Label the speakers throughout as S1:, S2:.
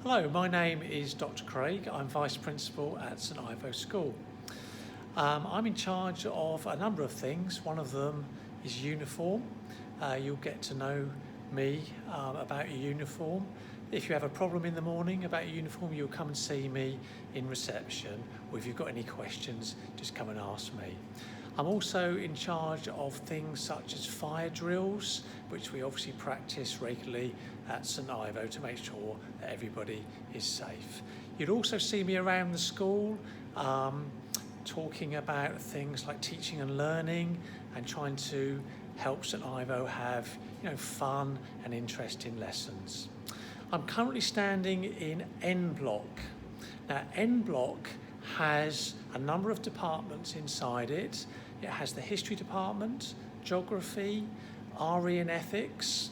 S1: Hello, my name is Dr. Craig. I'm Vice Principal at St Ivo School. I'm in charge of a number of things. One of them is uniform. You'll get to know me about your uniform. If you have a problem in the morning about your uniform, you'll come and see me in reception, or if you've got any questions, just come and ask me. I'm also in charge of things such as fire drills, which we obviously practice regularly at St Ivo to make sure that everybody is safe. You'd also see me around the school talking about things like teaching and learning and trying to help St Ivo have fun and interesting lessons. I'm currently standing in N Block. Now N Block has a number of departments inside it. It has the history department, geography, RE and ethics.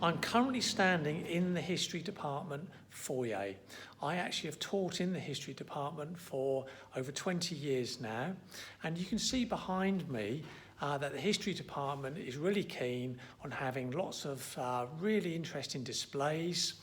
S1: I'm currently standing in the history department foyer. I actually have taught in the history department for over 20 years now, and you can see behind me that the history department is really keen on having lots of really interesting displays.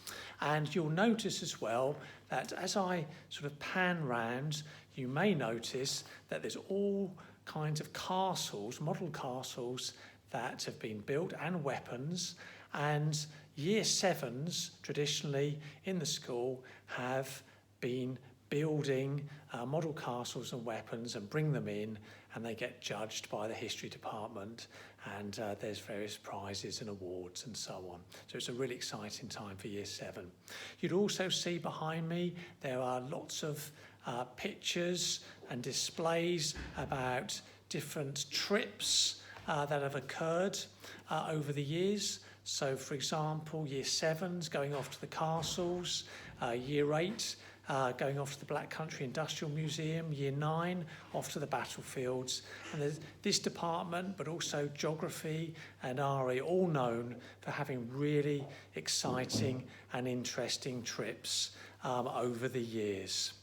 S1: And you'll notice as well that as I sort of pan round, you may notice that there's all kinds of castles, model castles that have been built and weapons, and year 7s traditionally in the school have been building model castles and weapons and bring them in, and they get judged by the history department, and there's various prizes and awards and so on. So it's a really exciting time for year 7. You'd also see behind me there are lots of pictures and displays about different trips that have occurred over the years. So for example, year 7's going off to the castles, year 8 going off to the Black Country Industrial Museum, year 9 off to the battlefields. And there's this department, but also geography and RE, all known for having really exciting and interesting trips over the years.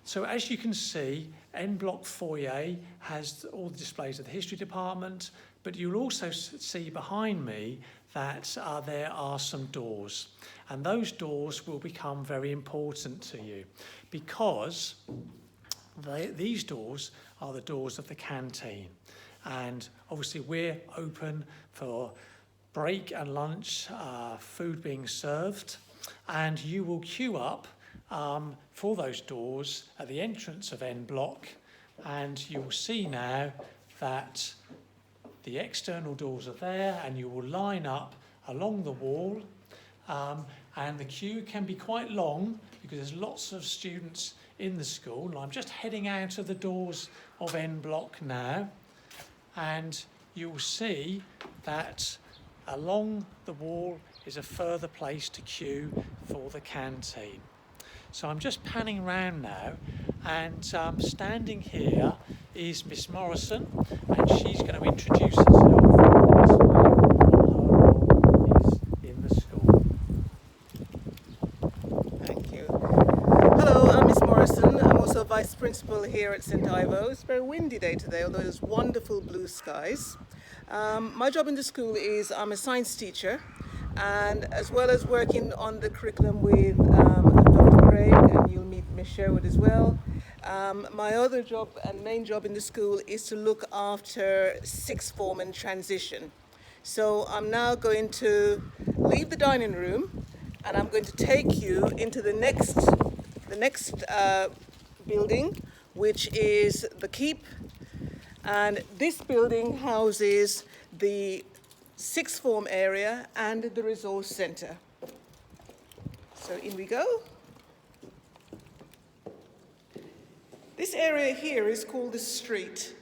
S1: So as you can see, N Block Foyer has all the displays of the history department, but you'll also see behind me that there are some doors, and those doors will become very important to you because these doors are the doors of the canteen, and obviously we're open for break and lunch, food being served, and you will queue up for those doors at the entrance of N Block, and you'll see now that the external doors are there, and you will line up along the wall, and the queue can be quite long because there's lots of students in the school. And I'm just heading out of the doors of N Block now, and you'll see that along the wall is a further place to queue for the canteen. So I'm just panning around now, and standing here is Miss Morrison, and she's going to introduce herself and explain what her role is in the school.
S2: Thank you. Hello, I'm Miss Morrison. I'm also Vice Principal here at St Ivo. It's a very windy day today, although there's wonderful blue skies. My job in the school is I'm a science teacher, and as well as working on the curriculum with Dr. Craig, and you'll meet Miss Sherwood as well. My other job and main job in the school is to look after sixth form and transition. So I'm now going to leave the dining room, and I'm going to take you into the next building, which is the Keep. And this building houses the sixth form area and the resource centre. So in we go. This area here is called the street,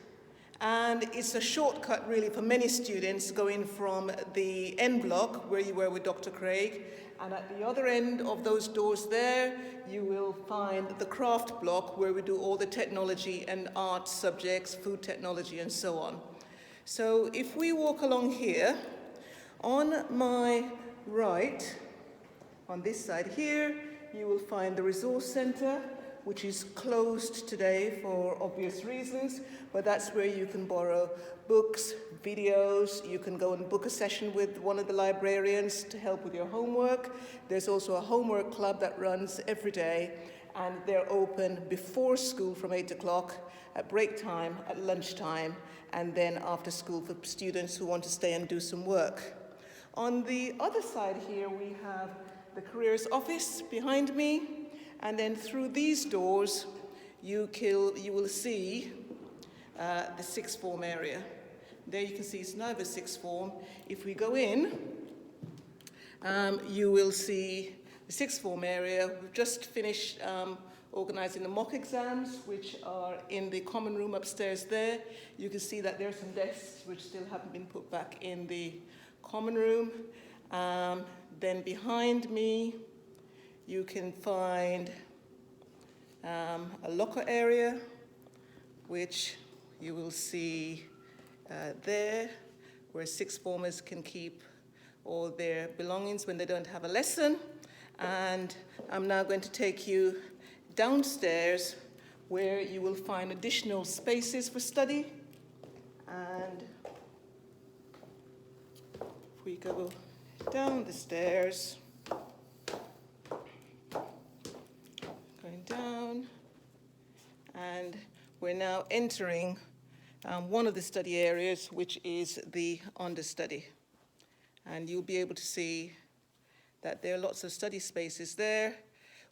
S2: and it's a shortcut really for many students going from the N Block, where you were with Dr. Craig, and at the other end of those doors there, you will find the craft block, where we do all the technology and art subjects, food technology and so on. So if we walk along here, on my right, on this side here, you will find the resource centre, which is closed today for obvious reasons, but that's where you can borrow books, videos, you can go and book a session with one of the librarians to help with your homework. There's also a homework club that runs every day, and they're open before school from 8 o'clock, at break time, at lunchtime, and then after school for students who want to stay and do some work. On the other side here, we have the careers office behind me, and then through these doors, you will see the sixth form area. There you can see St Ives sixth form. If we go in, you will see the sixth form area. We've just finished organising the mock exams, which are in the common room upstairs there. You can see that there are some desks which still haven't been put back in the common room. Then behind me, you can find a locker area, which you will see there, where sixth formers can keep all their belongings when they don't have a lesson. And I'm now going to take you downstairs, where you will find additional spaces for study. And if we go down the stairs, going down, and we're now entering one of the study areas, which is the understudy. And you'll be able to see that there are lots of study spaces there.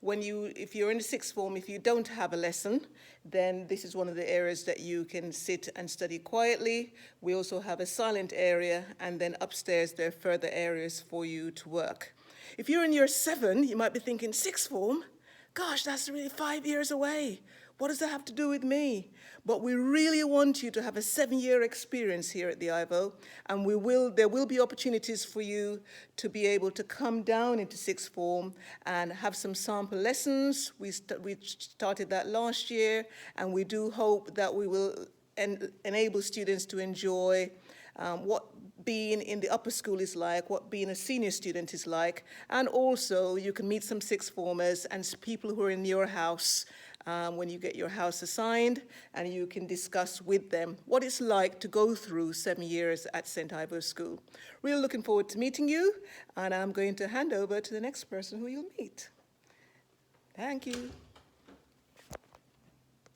S2: If you're in the sixth form, if you don't have a lesson, then this is one of the areas that you can sit and study quietly. We also have a silent area, and then upstairs there are further areas for you to work. If you're in year 7, you might be thinking, sixth form? Gosh, that's really 5 years away. What does that have to do with me? But we really want you to have a 7-year experience here at the IVO, and there will be opportunities for you to be able to come down into sixth form and have some sample lessons. We started that last year, and we do hope that we will enable students to enjoy what being in the upper school is like, what being a senior student is like, and also you can meet some sixth formers and people who are in your house when you get your house assigned, and you can discuss with them what it's like to go through 7 years at St. Ivo School. Really looking forward to meeting you, and I'm going to hand over to the next person who you'll meet. Thank you.